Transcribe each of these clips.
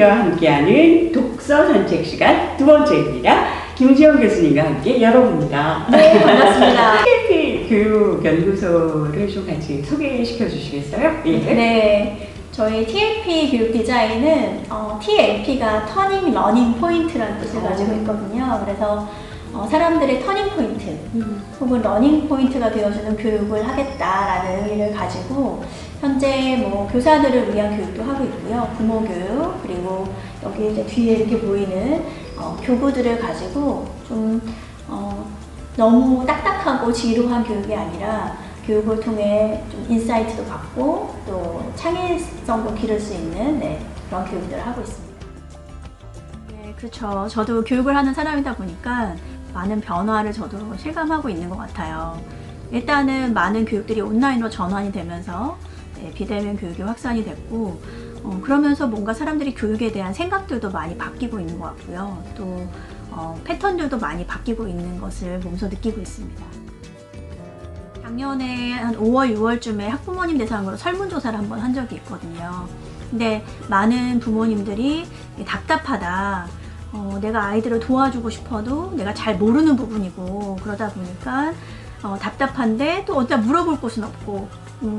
교수님과 함께하는 독서 산책 시간 두 번째입니다. 김지영 교수님과 함께 열어봅니다. 네, 반갑습니다. TLP 교육연구소를 좀 같이 소개시켜 주시겠어요? 예. 네, 저희 TLP 교육 디자인은 TLP가 터닝 러닝 포인트라는 뜻을 가지고 있거든요. 그래서 사람들의 터닝 포인트 혹은 러닝 포인트가 되어주는 교육을 하겠다라는 의미를 가지고 현재 뭐 교사들을 위한 교육도 하고 있고요. 부모 교육, 그리고 여기 이제 뒤에 이렇게 보이는 교구들을 가지고 좀 너무 딱딱하고 지루한 교육이 아니라 교육을 통해 좀 인사이트도 갖고 또 창의성도 기를 수 있는 그런 교육들을 하고 있습니다. 네, 그렇죠. 저도 교육을 하는 사람이다 보니까 많은 변화를 저도 실감하고 있는 것 같아요. 일단은 많은 교육들이 온라인으로 전환이 되면서 비대면 교육이 확산이 됐고 그러면서 뭔가 사람들이 교육에 대한 생각들도 많이 바뀌고 있는 것 같고요. 또 패턴들도 많이 바뀌고 있는 것을 몸소 느끼고 있습니다. 작년에 한 5월, 6월쯤에 학부모님 대상으로 설문조사를 한번 한 적이 있거든요. 근데 많은 부모님들이 답답하다. 내가 아이들을 도와주고 싶어도 내가 잘 모르는 부분이고 그러다 보니까 답답한데 또 어디다 물어볼 곳은 없고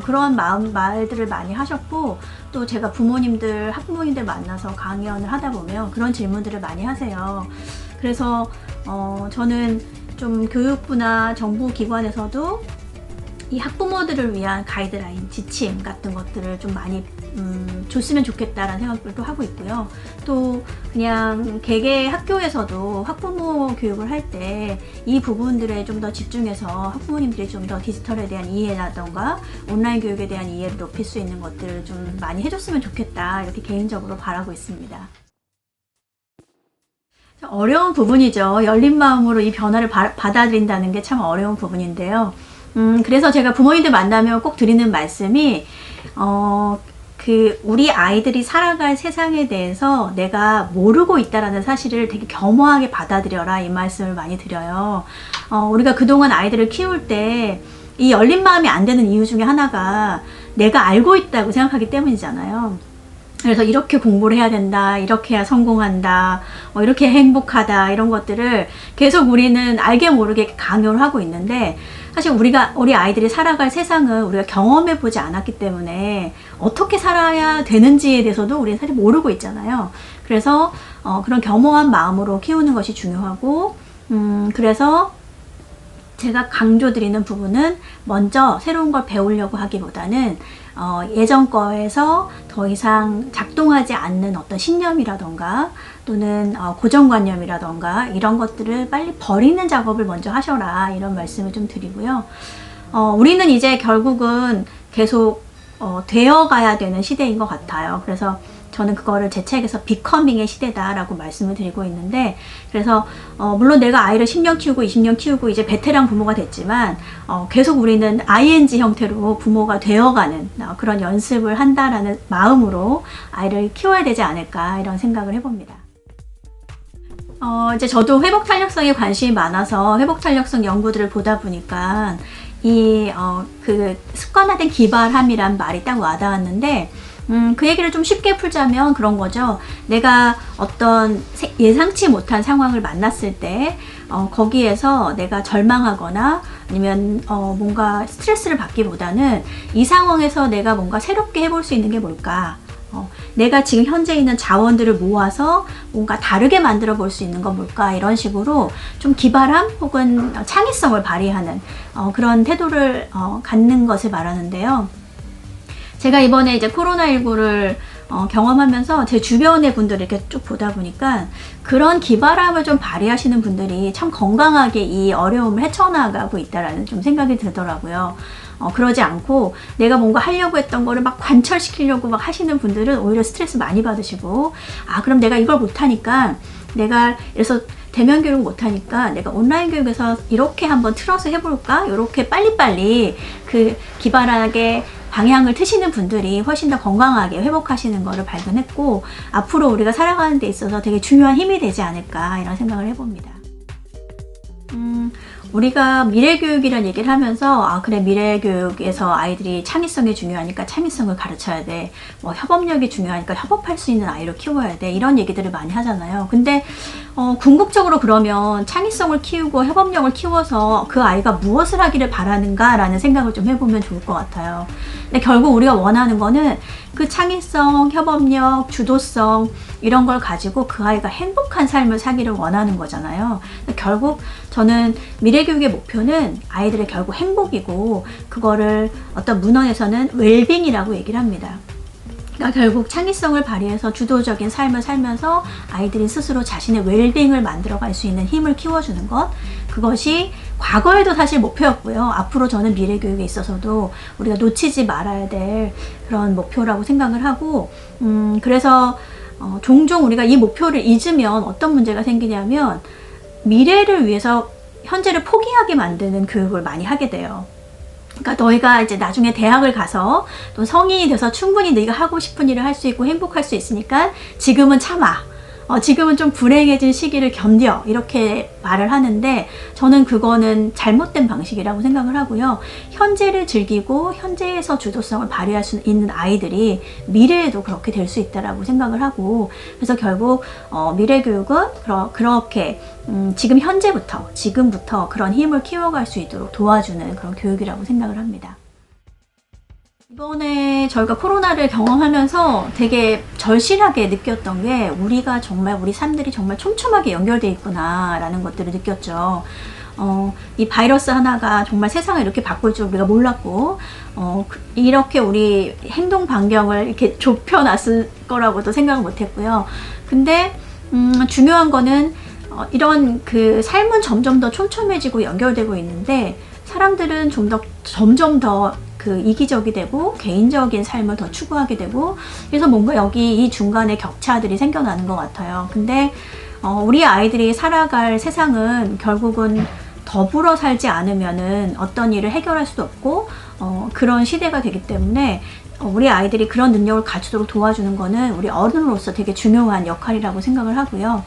그런 말들을 많이 하셨고 또 제가 부모님들, 학부모님들 만나서 강연을 하다 보면 그런 질문들을 많이 하세요. 그래서 저는 좀 교육부나 정부 기관에서도 이 학부모들을 위한 가이드라인, 지침 같은 것들을 좀 많이 줬으면 좋겠다라는 생각들도 하고 있고요. 또 그냥 개개 학교에서도 학부모 교육을 할 때 이 부분들에 좀 더 집중해서 학부모님들이 좀 더 디지털에 대한 이해라던가 온라인 교육에 대한 이해를 높일 수 있는 것들을 좀 많이 해줬으면 좋겠다, 이렇게 개인적으로 바라고 있습니다. 어려운 부분이죠. 열린 마음으로 이 변화를 받아들인다는 게 참 어려운 부분인데요. 그래서 제가 부모님들 만나면 꼭 드리는 말씀이 우리 아이들이 살아갈 세상에 대해서 내가 모르고 있다라는 사실을 되게 겸허하게 받아들여라, 이 말씀을 많이 드려요. 우리가 그동안 아이들을 키울 때 이 열린 마음이 안 되는 이유 중에 하나가 내가 알고 있다고 생각하기 때문이잖아요. 그래서 이렇게 공부를 해야 된다, 이렇게 해야 성공한다, 이렇게 행복하다, 이런 것들을 계속 우리는 알게 모르게 강요를 하고 있는데, 사실 우리 아이들이 살아갈 세상은 우리가 경험해 보지 않았기 때문에 어떻게 살아야 되는지에 대해서도 우리는 사실 모르고 있잖아요. 그래서 그런 겸허한 마음으로 키우는 것이 중요하고, 그래서 제가 강조드리는 부분은 먼저 새로운 걸 배우려고 하기보다는 예전 거에서 더 이상 작동하지 않는 어떤 신념이라던가 또는 고정관념이라던가 이런 것들을 빨리 버리는 작업을 먼저 하셔라, 이런 말씀을 좀 드리고요. 우리는 이제 결국은 계속 되어가야 되는 시대인 것 같아요. 그래서 저는 그거를 제 책에서 비커밍의 시대다라고 말씀을 드리고 있는데, 그래서 물론 내가 아이를 10년 키우고 20년 키우고 이제 베테랑 부모가 됐지만 계속 우리는 ING 형태로 부모가 되어가는 그런 연습을 한다라는 마음으로 아이를 키워야 되지 않을까, 이런 생각을 해봅니다. 이제 저도 회복 탄력성에 관심이 많아서 회복 탄력성 연구들을 보다 보니까 그 습관화된 기발함이란 말이 딱 와닿았는데, 그 얘기를 좀 쉽게 풀자면 그런 거죠. 내가 어떤 예상치 못한 상황을 만났을 때 거기에서 내가 절망하거나 아니면 뭔가 스트레스를 받기보다는 이 상황에서 내가 뭔가 새롭게 해볼 수 있는 게 뭘까? 내가 지금 현재 있는 자원들을 모아서 뭔가 다르게 만들어 볼 수 있는 건 뭘까? 이런 식으로 좀 기발함 혹은 창의성을 발휘하는 그런 태도를 갖는 것을 말하는데요. 제가 이번에 이제 코로나19를 경험하면서 제 주변의 분들을 이렇게 쭉 보다 보니까 그런 기발함을 좀 발휘하시는 분들이 참 건강하게 이 어려움을 헤쳐나가고 있다라는 좀 생각이 들더라고요. 그러지 않고 내가 뭔가 하려고 했던 거를 막 관철시키려고 막 하시는 분들은 오히려 스트레스 많이 받으시고, 그럼 내가 이걸 못하니까 그래서 대면 교육 못하니까 내가 온라인 교육에서 이렇게 한번 틀어서 해볼까? 이렇게 빨리빨리 그 기발하게 방향을 트시는 분들이 훨씬 더 건강하게 회복하시는 것을 발견했고, 앞으로 우리가 살아가는 데 있어서 되게 중요한 힘이 되지 않을까, 이런 생각을 해봅니다. 우리가 미래교육이라는 얘기를 하면서 아 그래 미래교육에서 아이들이 창의성이 중요하니까 창의성을 가르쳐야 돼. 뭐 협업력이 중요하니까 협업할 수 있는 아이로 키워야 돼. 이런 얘기들을 많이 하잖아요. 근데 궁극적으로 그러면 창의성을 키우고 협업력을 키워서 그 아이가 무엇을 하기를 바라는가 라는 생각을 좀 해보면 좋을 것 같아요. 근데 결국 우리가 원하는 거는 그 창의성, 협업력, 주도성 이런 걸 가지고 그 아이가 행복한 삶을 살기를 원하는 거잖아요. 결국 저는 미래교육의 목표는 아이들의 결국 행복이고 그거를 어떤 문헌에서는 웰빙이라고 얘기를 합니다. 그러니까 결국 창의성을 발휘해서 주도적인 삶을 살면서 아이들이 스스로 자신의 웰빙을 만들어갈 수 있는 힘을 키워주는 것, 그것이 과거에도 사실 목표였고요. 앞으로 저는 미래교육에 있어서도 우리가 놓치지 말아야 될 그런 목표라고 생각을 하고 그래서 종종 우리가 이 목표를 잊으면 어떤 문제가 생기냐면 미래를 위해서 현재를 포기하게 만드는 교육을 많이 하게 돼요. 그러니까 너희가 이제 나중에 대학을 가서 또 성인이 돼서 충분히 네가 하고 싶은 일을 할 수 있고 행복할 수 있으니까 지금은 참아. 지금은 좀 불행해진 시기를 견뎌. 이렇게 말을 하는데 저는 그거는 잘못된 방식이라고 생각을 하고요. 현재를 즐기고 현재에서 주도성을 발휘할 수 있는 아이들이 미래에도 그렇게 될 수 있다라고 생각을 하고 그래서 결국 미래교육은 그렇게 지금 지금부터 그런 힘을 키워갈 수 있도록 도와주는 그런 교육이라고 생각을 합니다. 이번에 저희가 코로나를 경험하면서 되게 절실하게 느꼈던 게 우리가 정말 우리 삶들이 정말 촘촘하게 연결되어 있구나 라는 것들을 느꼈죠. 이 바이러스 하나가 정말 세상을 이렇게 바꿀 줄 우리가 몰랐고 이렇게 우리 행동 반경을 이렇게 좁혀놨을 거라고도 생각을 못했고요. 근데 중요한 거는 이런 그 삶은 점점 더 촘촘해지고 연결되고 있는데 사람들은 점점 더 그 이기적이 되고 개인적인 삶을 더 추구하게 되고 그래서 뭔가 여기 이 중간에 격차들이 생겨나는 것 같아요. 근데 우리 아이들이 살아갈 세상은 결국은 더불어 살지 않으면은 어떤 일을 해결할 수도 없고 그런 시대가 되기 때문에 우리 아이들이 그런 능력을 갖추도록 도와주는 거는 우리 어른으로서 되게 중요한 역할이라고 생각을 하고요.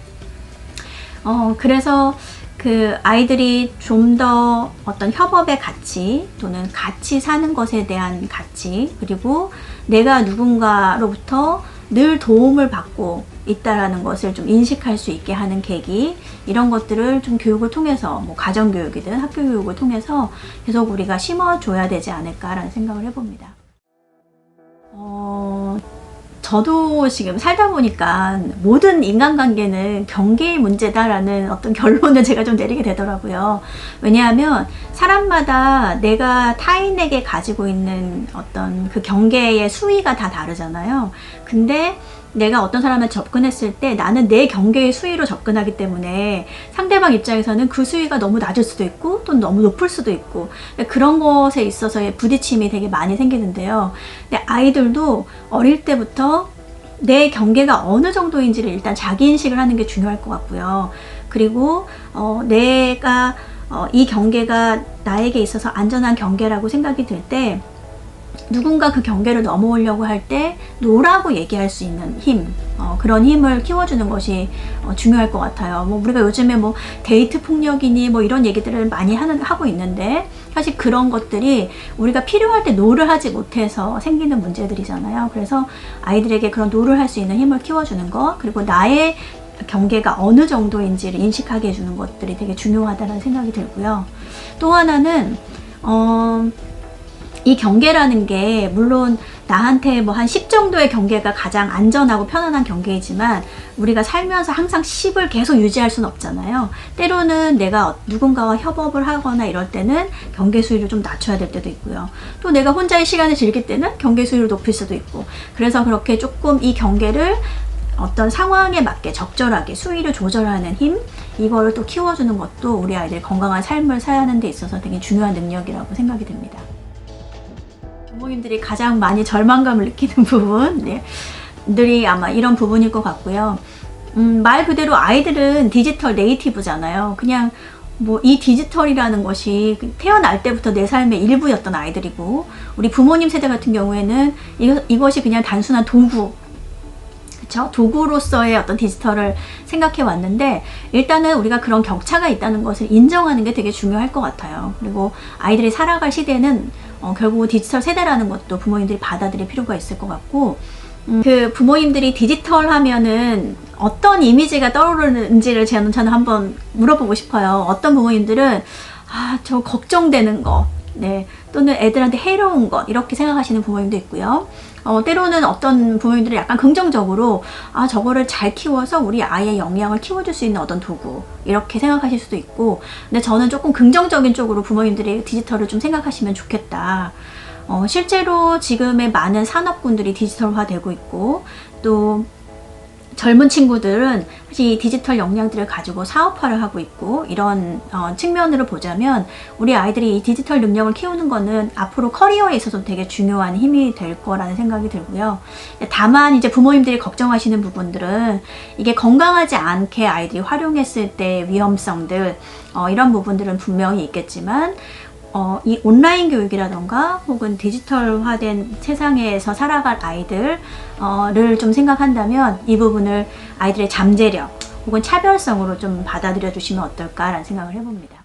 그래서 그 아이들이 좀 더 어떤 협업의 가치 또는 같이 사는 것에 대한 가치 그리고 내가 누군가로부터 늘 도움을 받고 있다라는 것을 좀 인식할 수 있게 하는 계기 이런 것들을 좀 교육을 통해서 뭐 가정교육이든 학교교육을 통해서 계속 우리가 심어줘야 되지 않을까라는 생각을 해봅니다. 저도 지금 살다 보니까 모든 인간관계는 경계의 문제다라는 어떤 결론을 제가 좀 내리게 되더라고요. 왜냐하면 사람마다 내가 타인에게 가지고 있는 어떤 그 경계의 수위가 다 다르잖아요. 근데 내가 어떤 사람을 접근했을 때 나는 내 경계의 수위로 접근하기 때문에 상대방 입장에서는 그 수위가 너무 낮을 수도 있고 또 너무 높을 수도 있고 그런 것에 있어서의 부딪힘이 되게 많이 생기는데요. 근데 아이들도 어릴 때부터 내 경계가 어느 정도인지를 일단 자기 인식을 하는 게 중요할 것 같고요. 그리고 내가 이 경계가 나에게 있어서 안전한 경계라고 생각이 들 때 누군가 그 경계를 넘어오려고 할 때 노라고 얘기할 수 있는 힘 그런 힘을 키워주는 것이 중요할 것 같아요. 뭐 우리가 요즘에 뭐 데이트 폭력이니 뭐 이런 얘기들을 많이 하고 있는데 사실 그런 것들이 우리가 필요할 때 노를 하지 못해서 생기는 문제들이잖아요. 그래서 아이들에게 그런 노를 할 수 있는 힘을 키워주는 것 그리고 나의 경계가 어느 정도인지를 인식하게 해주는 것들이 되게 중요하다는 생각이 들고요. 또 하나는 이 경계라는 게 물론 나한테 뭐 한 10 정도의 경계가 가장 안전하고 편안한 경계이지만 우리가 살면서 항상 10을 계속 유지할 수는 없잖아요. 때로는 내가 누군가와 협업을 하거나 이럴 때는 경계 수위를 좀 낮춰야 될 때도 있고요. 또 내가 혼자의 시간을 즐길 때는 경계 수위를 높일 수도 있고 그래서 그렇게 조금 이 경계를 어떤 상황에 맞게 적절하게 수위를 조절하는 힘 이거를 또 키워주는 것도 우리 아이들 건강한 삶을 사는 데 있어서 되게 중요한 능력이라고 생각이 됩니다. 부모님들이 가장 많이 절망감을 느끼는 부분들이 아마 이런 부분일 것 같고요. 말 그대로 아이들은 디지털 네이티브잖아요. 그냥 뭐 이 디지털이라는 것이 태어날 때부터 내 삶의 일부였던 아이들이고 우리 부모님 세대 같은 경우에는 이것이 그냥 단순한 도구 그쵸? 도구로서의 어떤 디지털을 생각해 왔는데, 일단은 우리가 그런 격차가 있다는 것을 인정하는 게 되게 중요할 것 같아요. 그리고 아이들이 살아갈 시대는 결국 디지털 세대라는 것도 부모님들이 받아들일 필요가 있을 것 같고, 그 부모님들이 디지털 하면은 어떤 이미지가 떠오르는지를 저는 한번 물어보고 싶어요. 어떤 부모님들은 저 걱정되는 거, 네, 또는 애들한테 해로운 것, 이렇게 생각하시는 부모님도 있고요. 때로는 어떤 부모님들은 약간 긍정적으로 저거를 잘 키워서 우리 아이의 역량을 키워줄 수 있는 어떤 도구, 이렇게 생각하실 수도 있고, 근데 저는 조금 긍정적인 쪽으로 부모님들이 디지털을 좀 생각하시면 좋겠다. 실제로 지금의 많은 산업군들이 디지털화되고 있고, 또 젊은 친구들은 사실 디지털 역량들을 가지고 사업화를 하고 있고, 이런 측면으로 보자면 우리 아이들이 이 디지털 능력을 키우는 거는 앞으로 커리어에 있어서 되게 중요한 힘이 될 거라는 생각이 들고요. 다만 이제 부모님들이 걱정하시는 부분들은 이게 건강하지 않게 아이들이 활용했을 때 위험성들, 이런 부분들은 분명히 있겠지만, 이 온라인 교육이라던가 혹은 디지털화된 세상에서 살아갈 아이들을 좀 생각한다면 이 부분을 아이들의 잠재력 혹은 차별성으로 좀 받아들여 주시면 어떨까라는 생각을 해봅니다.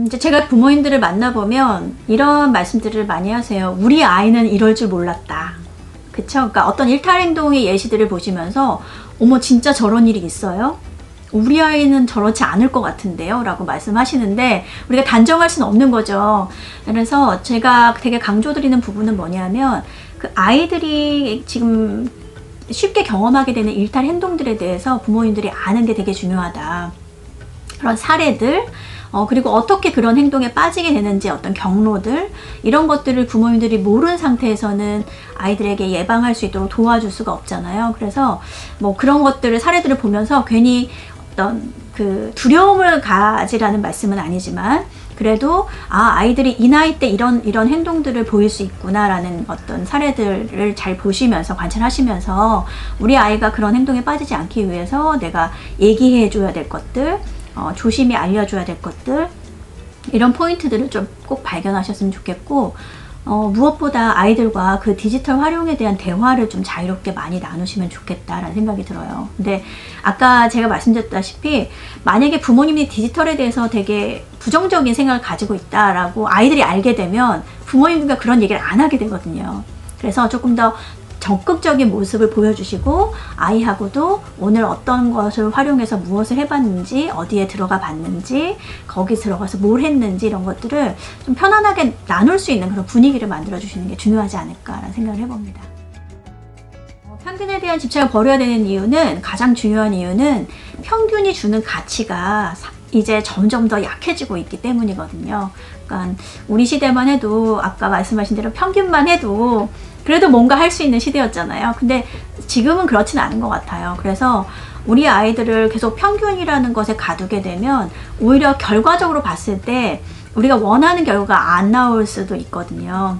이제 제가 부모님들을 만나보면 이런 말씀들을 많이 하세요. 우리 아이는 이럴 줄 몰랐다. 그쵸? 그러니까 어떤 일탈행동의 예시들을 보시면서 어머 진짜 저런 일이 있어요? 우리 아이는 저렇지 않을 것 같은데요? 라고 말씀하시는데 우리가 단정할 수는 없는 거죠. 그래서 제가 되게 강조드리는 부분은 뭐냐면 그 아이들이 지금 쉽게 경험하게 되는 일탈 행동들에 대해서 부모님들이 아는 게 되게 중요하다. 그런 사례들, 그리고 어떻게 그런 행동에 빠지게 되는지 어떤 경로들, 이런 것들을 부모님들이 모르는 상태에서는 아이들에게 예방할 수 있도록 도와줄 수가 없잖아요. 그래서 뭐 그런 것들을 사례들을 보면서 괜히 어떤 그 두려움을 가지라는 말씀은 아니지만 그래도 아이들이 이 나이 때 이런 행동들을 보일 수 있구나라는 어떤 사례들을 잘 보시면서 관찰하시면서 우리 아이가 그런 행동에 빠지지 않기 위해서 내가 얘기해 줘야 될 것들, 조심히 알려줘야 될 것들, 이런 포인트들을 좀 꼭 발견하셨으면 좋겠고, 무엇보다 아이들과 그 디지털 활용에 대한 대화를 좀 자유롭게 많이 나누시면 좋겠다라는 생각이 들어요. 근데 아까 제가 말씀드렸다시피 만약에 부모님이 디지털에 대해서 되게 부정적인 생각을 가지고 있다라고 아이들이 알게 되면 부모님과 그런 얘기를 안 하게 되거든요. 그래서 조금 더 적극적인 모습을 보여주시고 아이하고도 오늘 어떤 것을 활용해서 무엇을 해봤는지, 어디에 들어가 봤는지, 거기 들어가서 뭘 했는지, 이런 것들을 좀 편안하게 나눌 수 있는 그런 분위기를 만들어 주시는 게 중요하지 않을까라는 생각을 해봅니다. 평균에 대한 집착을 버려야 되는 이유는, 가장 중요한 이유는 평균이 주는 가치가 이제 점점 더 약해지고 있기 때문이거든요. 그러니까 우리 시대만 해도 아까 말씀하신 대로 평균만 해도 그래도 뭔가 할 수 있는 시대였잖아요. 근데 지금은 그렇지는 않은 것 같아요. 그래서 우리 아이들을 계속 평균이라는 것에 가두게 되면 오히려 결과적으로 봤을 때 우리가 원하는 결과가 안 나올 수도 있거든요.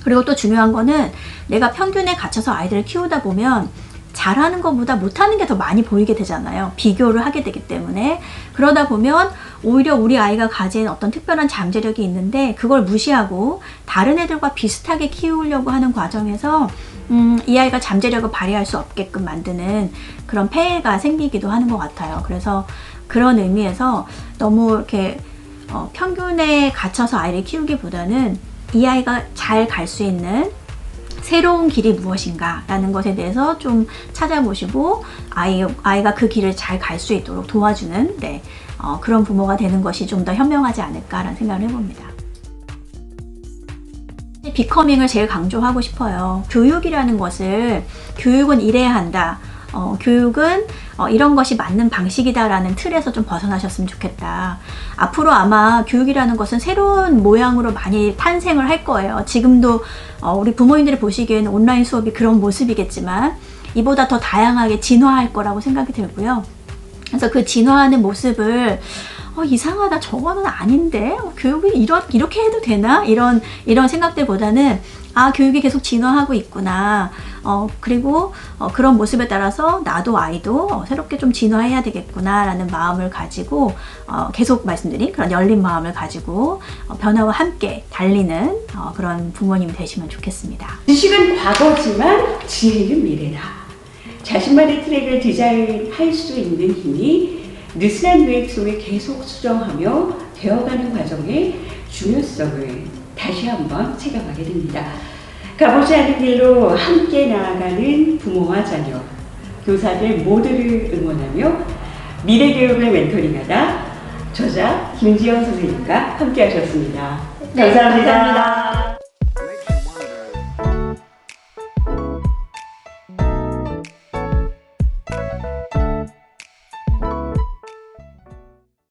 그리고 또 중요한 거는 내가 평균에 갇혀서 아이들을 키우다 보면 잘하는 것보다 못하는 게 더 많이 보이게 되잖아요. 비교를 하게 되기 때문에. 그러다 보면 오히려 우리 아이가 가진 어떤 특별한 잠재력이 있는데 그걸 무시하고 다른 애들과 비슷하게 키우려고 하는 과정에서 이 아이가 잠재력을 발휘할 수 없게끔 만드는 그런 폐해가 생기기도 하는 것 같아요. 그래서 그런 의미에서 너무 이렇게 평균에 갇혀서 아이를 키우기보다는 이 아이가 잘 갈 수 있는 새로운 길이 무엇인가 라는 것에 대해서 좀 찾아보시고 아이가 그 길을 잘 갈 수 있도록 도와주는 그런 부모가 되는 것이 좀 더 현명하지 않을까라는 생각을 해봅니다. 비커밍을 제일 강조하고 싶어요. 교육이라는 것을, 교육은 이래야 한다, 교육은 이런 것이 맞는 방식이다라는 틀에서 좀 벗어나셨으면 좋겠다. 앞으로 아마 교육이라는 것은 새로운 모양으로 많이 탄생을 할 거예요. 지금도 우리 부모님들이 보시기에는 온라인 수업이 그런 모습이겠지만 이보다 더 다양하게 진화할 거라고 생각이 들고요. 그래서 그 진화하는 모습을 이상하다. 저거는 아닌데? 교육이 이렇게 해도 되나? 이런 생각들보다는 교육이 계속 진화하고 있구나. 그리고 그런 모습에 따라서 나도 아이도 새롭게 좀 진화해야 되겠구나 라는 마음을 가지고 계속 말씀드린 그런 열린 마음을 가지고 변화와 함께 달리는 그런 부모님이 되시면 좋겠습니다. 지식은 과거지만 지혜는 미래다. 자신만의 트랙을 디자인할 수 있는 힘이 느슨한 유행 속에 계속 수정하며 되어가는 과정의 중요성을 다시 한번 체감하게 됩니다. 가보지 않은 길로 함께 나아가는 부모와 자녀, 교사들 모두를 응원하며 미래교육을 멘토링하다 저자 김지영 선생님과 함께 하셨습니다. 네, 감사합니다. 감사합니다.